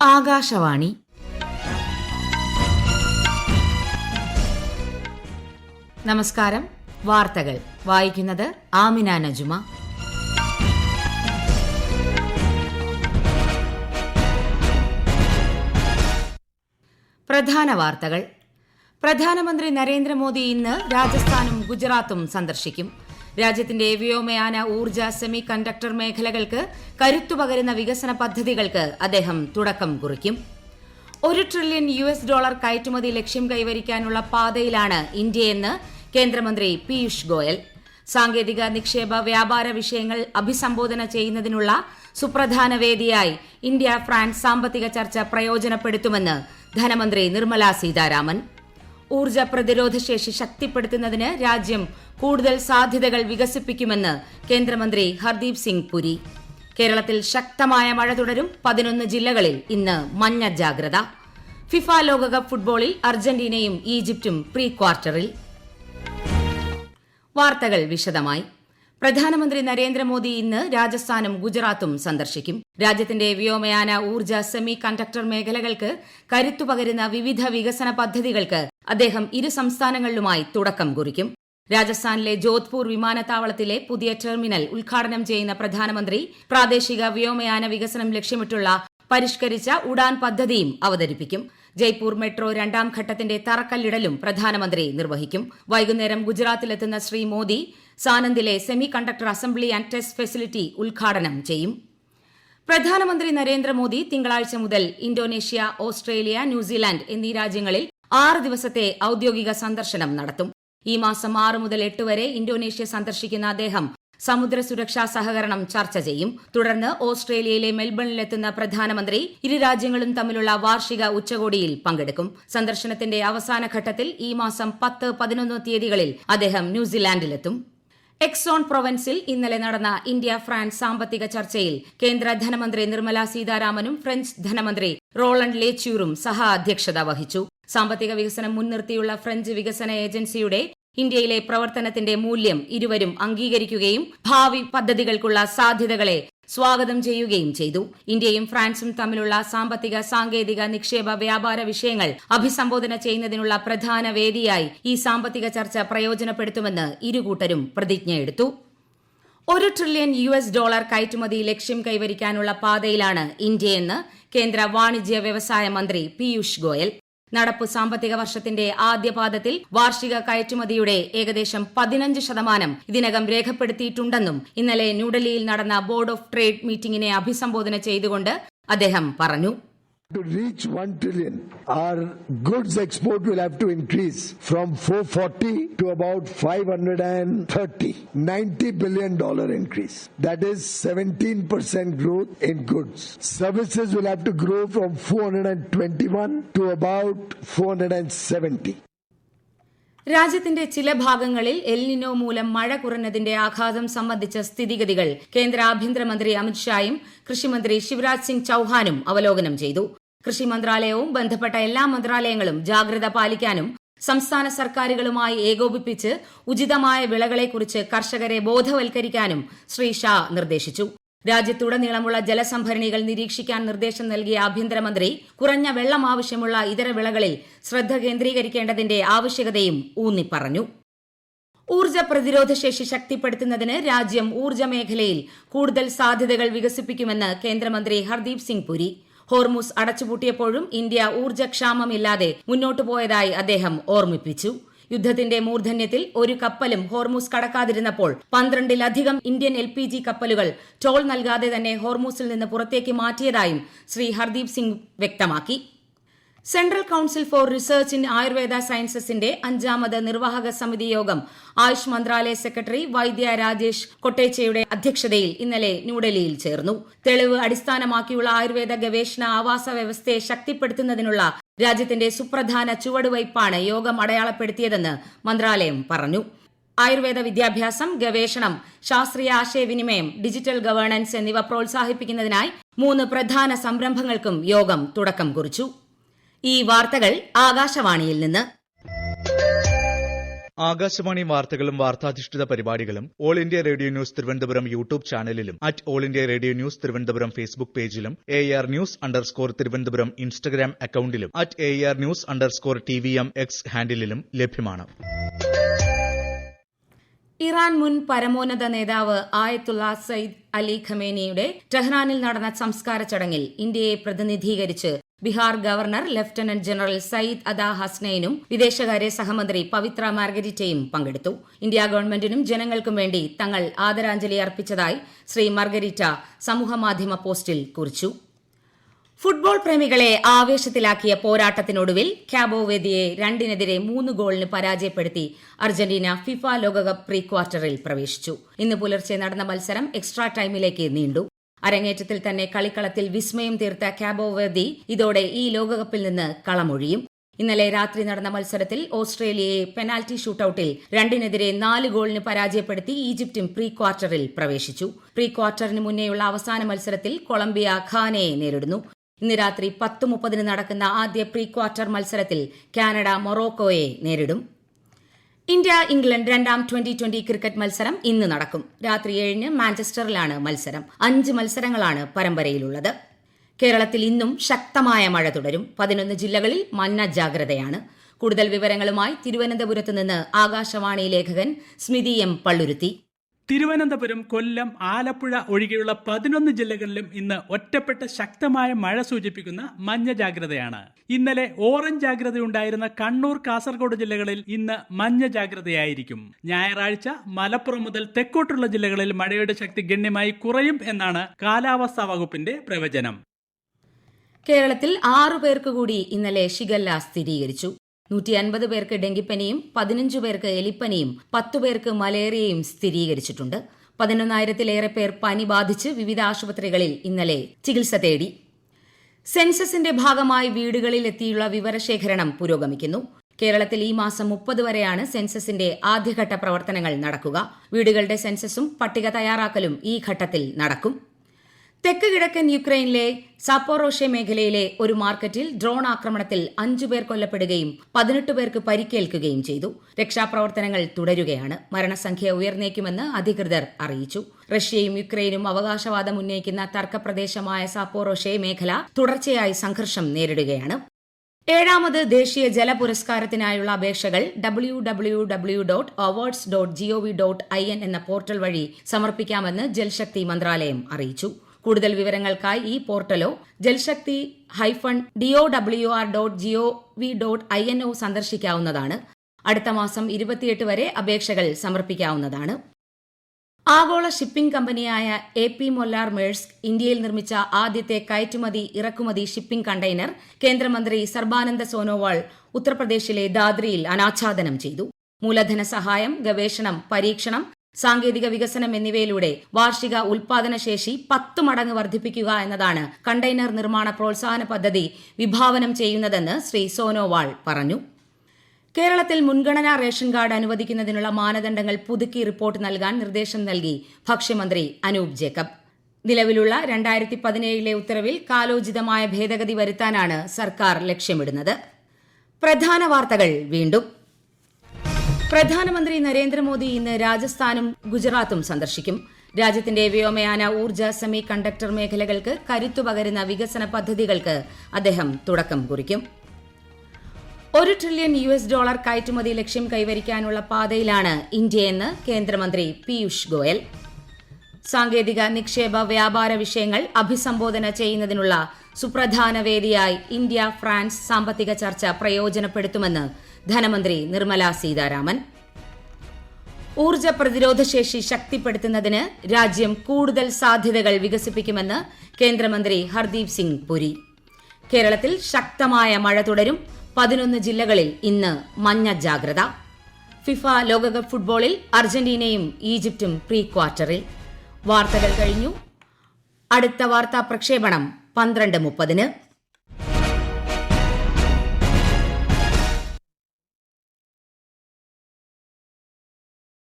ആകാശവാണി. നമസ്കാരം. വാർത്തകൾ വായിക്കുന്നത് ആമിന നജുമ. പ്രധാന വാർത്തകൾ. പ്രധാനമന്ത്രി നരേന്ദ്രമോദി ഇന്ന് രാജസ്ഥാനും ഗുജറാത്തും സന്ദർശിക്കും. രാജ്യത്തിന്റെ വ്യോമയാന, ഊർജ്ജ, സെമി കണ്ടക്ടർ മേഖലകൾക്ക് കരുത്തുപകരുന്ന വികസന പദ്ധതികൾക്ക് അദ്ദേഹം തുടക്കം കുറിക്കും. $1 ട്രില്യൺ കയറ്റുമതി ലക്ഷ്യം കൈവരിക്കാനുള്ള പാതയിലാണ് ഇന്ത്യയെന്ന് കേന്ദ്രമന്ത്രി പീയൂഷ് ഗോയൽ. സാങ്കേതിക, നിക്ഷേപ, വ്യാപാര വിഷയങ്ങൾ അഭിസംബോധന ചെയ്യുന്നതിനുള്ള സുപ്രധാന വേദിയായി ഇന്ത്യ ഫ്രാൻസ് സാമ്പത്തിക ചർച്ച പ്രയോജനപ്പെടുത്തുമെന്ന് ധനമന്ത്രി നിർമ്മല സീതാരാമൻ. ഊർജ്ജ പ്രതിരോധശേഷി ശക്തിപ്പെടുത്തുന്നതിന് രാജ്യം കൂടുതൽ സാധ്യതകൾ വികസിപ്പിക്കുമെന്ന് കേന്ദ്രമന്ത്രി ഹർദീപ് സിംഗ് പുരി. കേരളത്തിൽ ശക്തമായ മഴ തുടരും. 11 ജില്ലകളിൽ ഇന്ന് മഞ്ഞ ജാഗ്രത. ഫിഫ ലോകകപ്പ് ഫുട്ബോളിൽ അർജന്റീനയും ഈജിപ്തും പ്രീ ക്വാർട്ടറിൽ. വാർത്തകൾ വിശദമായി. പ്രധാനമന്ത്രി നരേന്ദ്രമോദി ഇന്ന് രാജസ്ഥാനും ഗുജറാത്തും സന്ദർശിക്കും. രാജ്യത്തിന്റെ വ്യോമയാന, ഊർജ്ജ, സെമി കണ്ടക്ടർ മേഖലകൾക്ക് കരുത്തുപകരുന്ന വിവിധ വികസന പദ്ധതികൾക്ക് അദ്ദേഹം ഇരു സംസ്ഥാനങ്ങളിലുമായി തുടക്കം കുറിക്കും. രാജസ്ഥാനിലെ ജോധ്പൂർ വിമാനത്താവളത്തിലെ പുതിയ ടെർമിനൽ ഉദ്ഘാടനം ചെയ്യുന്ന പ്രധാനമന്ത്രി പ്രാദേശിക വ്യോമയാന വികസനം ലക്ഷ്യമിട്ടുള്ള പരിഷ്കരിച്ച ഉഡാൻ പദ്ധതിയും അവതരിപ്പിക്കും. ജയ്പൂർ മെട്രോ 2ാം ഘട്ടത്തിന്റെ തറക്കല്ലിടലും പ്രധാനമന്ത്രി നിർവഹിക്കും. വൈകുന്നേരം ഗുജറാത്തിലെത്തുന്ന ശ്രീ മോദി സാനന്ദിലെ semiconductor assembly and test facility ഉദ്ഘാടനം ചെയ്യും. പ്രധാനമന്ത്രി നരേന്ദ്രമോദി തിങ്കളാഴ്ച മുതൽ ഇന്തോനേഷ്യ, ഓസ്ട്രേലിയ, ന്യൂസിലാൻഡ് എന്നീ രാജ്യങ്ങളിൽ 6 ദിവസത്തെ ഔദ്യോഗിക സന്ദർശനം നടത്തും. ഈ മാസം 6 മുതൽ 8 വരെ ഇന്തോനേഷ്യ സന്ദർശിക്കുന്ന അദ്ദേഹം സമുദ്ര സുരക്ഷാ സഹകരണം ചർച്ച ചെയ്യും. തുടർന്ന് ഓസ്ട്രേലിയയിലെ മെൽബണിലെത്തുന്ന പ്രധാനമന്ത്രി ഇരു രാജ്യങ്ങളും തമ്മിലുള്ള വാർഷിക ഉച്ചകോടിയിൽ പങ്കെടുക്കും. സന്ദർശനത്തിന്റെ അവസാന ഘട്ടത്തിൽ ഈ മാസം 10, 11 തീയതികളിൽ അദ്ദേഹം ന്യൂസിലാൻഡിലെത്തും. എക്സോൺ പ്രൊവൻസിൽ ഇന്നലെ നടന്ന ഇന്ത്യ ഫ്രാൻസ് സാമ്പത്തിക ചർച്ചയിൽ കേന്ദ്ര ധനമന്ത്രി നിർമ്മല സീതാരാമനും ഫ്രഞ്ച് ധനമന്ത്രി റോളണ്ട് ലേച്യൂറും സഹ അധ്യക്ഷത വഹിച്ചു. സാമ്പത്തിക വികസനം മുൻനിർത്തിയുള്ള ഫ്രഞ്ച് വികസന ഏജൻസിയുടെ ഇന്ത്യയിലെ പ്രവർത്തനത്തിന്റെ മൂല്യം ഇരുവരും അംഗീകരിക്കുകയും ഭാവി പദ്ധതികൾക്കുള്ള സാധ്യതകളെ സ്വാഗതം ചെയ്യുകയും ചെയ്തു. ഇന്ത്യയും ഫ്രാൻസും തമ്മിലുള്ള സാമ്പത്തിക, സാങ്കേതിക, നിക്ഷേപ, വ്യാപാര വിഷയങ്ങൾ അഭിസംബോധന ചെയ്യുന്നതിനുള്ള പ്രധാന വേദിയായി ഈ സാമ്പത്തിക ചർച്ച പ്രയോജനപ്പെടുത്തുമെന്ന് ഇരുകൂട്ടരും പ്രതിജ്ഞയെടുത്തു. $1 ട്രില്യൺ കയറ്റുമതി ലക്ഷ്യം കൈവരിക്കാനുള്ള പാതയിലാണ് ഇന്ത്യയെന്ന് കേന്ദ്ര വാണിജ്യ വ്യവസായ മന്ത്രി പീയൂഷ് ഗോയൽ. നടപ്പു സാമ്പത്തിക വർഷത്തിന്റെ ആദ്യപാദത്തിൽ വാർഷിക കയറ്റുമതിയുടെ ഏകദേശം 15% ഇതിനകം രേഖപ്പെടുത്തിയിട്ടുണ്ടെന്നും ഇന്നലെ ന്യൂഡൽഹിയിൽ നടന്ന ബോർഡ് ഓഫ് ട്രേഡ് മീറ്റിംഗിനെ അഭിസംബോധന ചെയ്തുകൊണ്ട് അദ്ദേഹം പറഞ്ഞു. To reach 1 trillion, our goods export will have to increase from 440 to about 530. $90 billion increase. That is 17% growth in goods. Services will have to grow from 421 to about 470. രാജ്യത്തിന്റെ ചില ഭാഗങ്ങളിൽ El Niño മൂലം മഴ കുറഞ്ഞതിന്റെ ആഘാതം സംബന്ധിച്ച സ്ഥിതിഗതികൾ കേന്ദ്ര ആഭ്യന്തരമന്ത്രി അമിത്ഷായും കൃഷിമന്ത്രി ശിവരാജ് സിംഗ് ചൌഹാനും അവലോകനം ചെയ്തു. കൃഷി മന്ത്രാലയവും ബന്ധപ്പെട്ട എല്ലാ മന്ത്രാലയങ്ങളും ജാഗ്രത പാലിക്കാനും സംസ്ഥാന സർക്കാരുകളുമായി ഏകോപിപ്പിച്ച് ഉചിതമായ വിളകളെക്കുറിച്ച് കർഷകരെ ബോധവൽക്കരിക്കാനും ശ്രീ ഷാ നിർദ്ദേശിച്ചു. രാജ്യത്തുടനീളമുള്ള ജലസംഭരണികൾ നിരീക്ഷിക്കാൻ നിർദ്ദേശം നൽകിയ ആഭ്യന്തരമന്ത്രി കുറഞ്ഞ വെള്ളം ആവശ്യമുള്ള ഇതര വിളകളിൽ ശ്രദ്ധ കേന്ദ്രീകരിക്കേണ്ടതിന്റെ ആവശ്യകതയും ഊന്നിപ്പറഞ്ഞു. ഊർജ്ജ പ്രതിരോധശേഷി ശക്തിപ്പെടുത്തുന്നതിന് രാജ്യം ഊർജ്ജ മേഖലയിൽ കൂടുതൽ സാധ്യതകൾ വികസിപ്പിക്കുമെന്ന് കേന്ദ്രമന്ത്രി ഹർദീപ് സിംഗ് പുരി. ഹോർമുസ് അടച്ചുപൂട്ടിയപ്പോഴും ഇന്ത്യ ഊർജ്ജക്ഷാമമില്ലാതെ മുന്നോട്ടു പോയതായി അദ്ദേഹം ഓർമ്മിപ്പിച്ചു. യുദ്ധത്തിന്റെ മൂർധന്യത്തിൽ ഒരു കപ്പലും ഹോർമുസ് കടക്കാതിരുന്നപ്പോൾ 12-ലധികം ഇന്ത്യൻ LPG കപ്പലുകൾ ടോൾ നൽകാതെ തന്നെ ഹോർമുസിൽ നിന്ന് പുറത്തേക്ക് മാറ്റിയതായും ശ്രീ ഹർദീപ് സിംഗ് വ്യക്തമാക്കി. Central council for research in Ayurveda സയൻസസിന്റെ 5ാമത് നിർവാഹക സമിതി യോഗം ആയുഷ് മന്ത്രാലയ സെക്രട്ടറി വൈദ്യ രാജേഷ് കൊട്ടേച്ചയുടെ അധ്യക്ഷതയിൽ ഇന്നലെ ന്യൂഡൽഹിയിൽ ചേർന്നു. തെളിവ് അടിസ്ഥാനമാക്കിയുള്ള ആയുർവേദ ഗവേഷണ ആവാസ വ്യവസ്ഥയെ ശക്തിപ്പെടുത്തുന്നതിനുള്ള രാജ്യത്തിന്റെ സുപ്രധാന ചുവടുവയ്പ്പാണ് യോഗം അടയാളപ്പെടുത്തിയതെന്ന് മന്ത്രാലയം പറഞ്ഞു. ആയുർവേദ വിദ്യാഭ്യാസം, ഗവേഷണം, ശാസ്ത്രീയ ആശയവിനിമയം, ഡിജിറ്റൽ ഗവേണൻസ് എന്നിവ പ്രോത്സാഹിപ്പിക്കുന്നതിനായി 3 പ്രധാന സംരംഭങ്ങൾക്കും യോഗം തുടക്കം കുറിച്ചു. ഈ വാർത്തകൾ ആകാശവാണിയിൽ നിന്ന്. ആകാശവാണി വാർത്തകളും വാർത്താധിഷ്ഠിത പരിപാടികളും all India radio news Thiruvananthapuram YouTube ചാനലിലും @all India radio news Thiruvananthapuram Facebook പേജിലും AR News_ തിരുവനന്തപുരം ഇൻസ്റ്റഗ്രാം അക്കൌണ്ടിലും @AR News_TVM X ഹാൻഡിലും ലഭ്യമാണ്. ഇറാൻ മുൻ പരമോന്നത നേതാവ് ആയത്തുള്ള സയ്യിദ് അലി ഖമേനിയുടെ ടെഹ്റാനിൽ നടന്ന സംസ്കാര ചടങ്ങിൽ ഇന്ത്യയെ പ്രതിനിധീകരിച്ച് Bihar governor lieutenant general Syed Ata ഹസ്നൈനും വിദേശകാര്യ സഹമന്ത്രി പവിത്ര മാർഗരിറ്റയും പങ്കെടുത്തു. ഇന്ത്യ ഗവൺമെന്റിനും ജനങ്ങൾക്കും വേണ്ടി തങ്ങൾ ആദരാഞ്ജലി അർപ്പിച്ചതായി ശ്രീ മാർഗരിറ്റ സമൂഹമാധ്യമ പോസ്റ്റിൽ കുറിച്ചു. ഫുട്ബോൾ പ്രേമികളെ ആവേശത്തിലാക്കിയ പോരാട്ടത്തിനൊടുവിൽ ക്യാബോ വെർദിയെ 2-3 ഗോളിന് പരാജയപ്പെടുത്തി അർജന്റീന ഫിഫ ലോകകപ്പ് പ്രീ ക്വാർട്ടറിൽ പ്രവേശിച്ചു. ഇന്ന് പുലർച്ചെ നടന്ന മത്സരം എക്സ്ട്രാ ടൈമിലേക്ക് നീണ്ടു. അരങ്ങേറ്റത്തിൽ തന്നെ കളിക്കളത്തിൽ വിസ്മയം തീർത്ത ക്യാബോ വെർദി ഇതോടെ ഈ ലോകകപ്പിൽ നിന്ന് കളമൊഴിയും. ഇന്നലെ രാത്രി നടന്ന മത്സരത്തിൽ ഓസ്ട്രേലിയയെ പെനാൽറ്റി ഷൂട്ടൌട്ടിൽ 2-4 ഗോളിന് പരാജയപ്പെടുത്തി ഈജിപ്തും പ്രീ ക്വാർട്ടറിൽ പ്രവേശിച്ചു. പ്രീ ക്വാർട്ടറിന് മുന്നേയുള്ള അവസാന മത്സരത്തിൽ കൊളംബിയ ഘാനയെ നേരിടുന്നു. ഇന്ന് രാത്രി 10:30 നടക്കുന്ന ആദ്യ പ്രീ ക്വാർട്ടർ മത്സരത്തിൽ കാനഡ മൊറോക്കോയെ നേരിടും. ഇന്ത്യ-ഇംഗ്ലണ്ട് 2ാം T20 ക്രിക്കറ്റ് മത്സരം ഇന്ന് നടക്കും. രാത്രി 7-ന് മാഞ്ചസ്റ്ററിലാണ് മത്സരം. 5 മത്സരങ്ങളാണ് പരമ്പരയിലുള്ളത്. കേരളത്തിൽ ഇന്നും ശക്തമായ മഴ തുടരും. 11 ജില്ലകളിൽ മഞ്ഞ ജാഗ്രതയാണ്. കൂടുതൽ വിവരങ്ങളുമായി തിരുവനന്തപുരത്ത് നിന്ന് ആകാശവാണി ലേഖകൻ സ്മിതി M. പള്ളുരുത്തി. തിരുവനന്തപുരം, കൊല്ലം, ആലപ്പുഴ ഒഴികെയുള്ള 11 ജില്ലകളിലും ഇന്ന് ഒറ്റപ്പെട്ട ശക്തമായ മഴ സൂചിപ്പിക്കുന്ന മഞ്ഞ ജാഗ്രതയാണ്. ഇന്നലെ ഓറഞ്ച് ജാഗ്രതയുണ്ടായിരുന്ന കണ്ണൂർ, കാസർഗോഡ് ജില്ലകളിൽ ഇന്ന് മഞ്ഞ ജാഗ്രതയായിരിക്കും. ഞായറാഴ്ച മലപ്പുറം മുതൽ തെക്കോട്ടുള്ള ജില്ലകളിൽ മഴയുടെ ശക്തി ഗണ്യമായി കുറയും എന്നാണ് കാലാവസ്ഥാ വകുപ്പിന്റെ പ്രവചനം. കേരളത്തിൽ 6 പേർക്ക് കൂടി ഇന്നലെ ഷിഗല്ല സ്ഥിരീകരിച്ചു. 150 പേർക്ക് ഡെങ്കിപ്പനിയും 15 പേർക്ക് എലിപ്പനിയും 10 പേർക്ക് മലേറിയയും സ്ഥിരീകരിച്ചിട്ടുണ്ട്. 11,000-ലേറെ പേർ പനി ബാധിച്ച് വിവിധ ആശുപത്രികളിൽ ഇന്നലെ ചികിത്സ തേടി. സെൻസസിന്റെ ഭാഗമായി വീടുകളിൽ എത്തിയുള്ള വിവരശേഖരണം പുരോഗമിക്കുന്നു. കേരളത്തിൽ ഈ മാസം 30 വരെയാണ് സെൻസസിന്റെ ആദ്യഘട്ട പ്രവർത്തനങ്ങൾ നടക്കുക. വീടുകളുടെ സെൻസസും പട്ടിക തയ്യാറാക്കലും ഈ ഘട്ടത്തിൽ നടക്കും. തെക്ക് കിഴക്കൻ യുക്രൈനിലെ സാപ്പോറോഷെ മേഖലയിലെ ഒരു മാർക്കറ്റിൽ ഡ്രോൺ ആക്രമണത്തിൽ 5 പേർ കൊല്ലപ്പെടുകയും 18 പേർക്ക് പരിക്കേൽക്കുകയും ചെയ്തു. രക്ഷാപ്രവർത്തനങ്ങൾ തുടരുകയാണ്. മരണസംഖ്യ ഉയർന്നേക്കുമെന്ന് അധികൃതർ അറിയിച്ചു. റഷ്യയും യുക്രൈനും അവകാശവാദം ഉന്നയിക്കുന്ന തർക്കപ്രദേശമായ സാപ്പോറോഷെ മേഖല തുടർച്ചയായി സംഘർഷം നേരിടുകയാണ്. 7ാമത് ദേശീയ ജല പുരസ്കാരത്തിനായുള്ള അപേക്ഷകൾ www.awards.gov.in എന്ന പോർട്ടൽ വഴി സമർപ്പിക്കാമെന്ന് ജൽശക്തി മന്ത്രാലയം അറിയിച്ചു. കൂടുതൽ വിവരങ്ങൾക്കായി ഈ പോർട്ടലോ jalshakti-dowr.gov.in സന്ദർശിക്കാവുന്നതാണ്. അടുത്ത മാസം 28 വരെ അപേക്ഷകൾ സമർപ്പിക്കാവുന്നതാണ്. ആഗോള ഷിപ്പിംഗ് കമ്പനിയായ AP മൊല്ലാർ മേഴ്സ്ക് ഇന്ത്യയിൽ നിർമ്മിച്ച ആദ്യത്തെ കയറ്റുമതി ഇറക്കുമതി ഷിപ്പിംഗ് കണ്ടെയ്നർ കേന്ദ്രമന്ത്രി സർബാനന്ദ സോനോവാൾ ഉത്തർപ്രദേശിലെ ദാദ്രിയിൽ അനാച്ഛാദനം ചെയ്തു. മൂലധന സഹായം, ഗവേഷണം, പരീക്ഷണം, സാങ്കേതിക വികസനം എന്നിവയിലൂടെ വാർഷിക ഉൽപാദനശേഷി 10 മടങ്ങ് വർദ്ധിപ്പിക്കുക എന്നതാണ് കണ്ടെയ്നർ നിർമ്മാണ പ്രോത്സാഹന പദ്ധതി വിഭാവനം ചെയ്യുന്നതെന്ന് ശ്രീ സോനോവാൾ പറഞ്ഞു. കേരളത്തിൽ മുൻഗണനാ റേഷൻ കാർഡ് അനുവദിക്കുന്നതിനുള്ള മാനദണ്ഡങ്ങൾ പുതുക്കി റിപ്പോർട്ട് നൽകാൻ നിർദ്ദേശം നൽകി ഭക്ഷ്യമന്ത്രി അനൂപ് ജേക്കബ്. നിലവിലുള്ള 2017 ഉത്തരവിൽ കാലോചിതമായ ഭേദഗതി വരുത്താനാണ് സർക്കാർ ലക്ഷ്യമിടുന്നത്. പ്രധാന വാർത്തകൾ വീണ്ടും. പ്രധാനമന്ത്രി നരേന്ദ്രമോദി ഇന്ന് രാജസ്ഥാനും ഗുജറാത്തും സന്ദർശിക്കും. രാജ്യത്തിന്റെ വ്യോമയാന, ഊർജ്ജ, സെമി കണ്ടക്ടർ മേഖലകൾക്ക് കരുത്തുപകരുന്ന വികസന പദ്ധതികൾക്ക് അദ്ദേഹം തുടക്കം കുറിക്കും. $1 ട്രില്യൺ കയറ്റുമതി ലക്ഷ്യം കൈവരിക്കാനുള്ള പാതയിലാണ് ഇന്ത്യയെന്ന് കേന്ദ്രമന്ത്രി പീയൂഷ് ഗോയൽ. സാങ്കേതിക, നിക്ഷേപ, വ്യാപാര വിഷയങ്ങൾ അഭിസംബോധന ചെയ്യുന്നതിനുള്ള സുപ്രധാന വേദിയായി ഇന്ത്യ ഫ്രാൻസ് സാമ്പത്തിക ചർച്ച പ്രയോജനപ്പെടുത്തുമെന്ന് ധനമന്ത്രി നിർമ്മല സീതാരാമൻ. ഊർജ്ജ പ്രതിരോധശേഷി ശക്തിപ്പെടുത്തുന്നതിന് രാജ്യം കൂടുതൽ സാധ്യതകൾ വികസിപ്പിക്കുമെന്ന് കേന്ദ്രമന്ത്രി ഹർദീപ് സിംഗ് പുരി. കേരളത്തിൽ ശക്തമായ മഴ തുടരും. 11 ജില്ലകളിൽ ഇന്ന് മഞ്ഞ ജാഗ്രത. ഫിഫ ലോകകപ്പ് ഫുട്ബോളിൽ അർജന്റീനയും ഈജിപ്തും പ്രീ ക്വാർട്ടറിൽ. വാർത്തകൾ കഴിഞ്ഞു. അടുത്ത വാർത്താ പ്രക്ഷേപണം 12:30.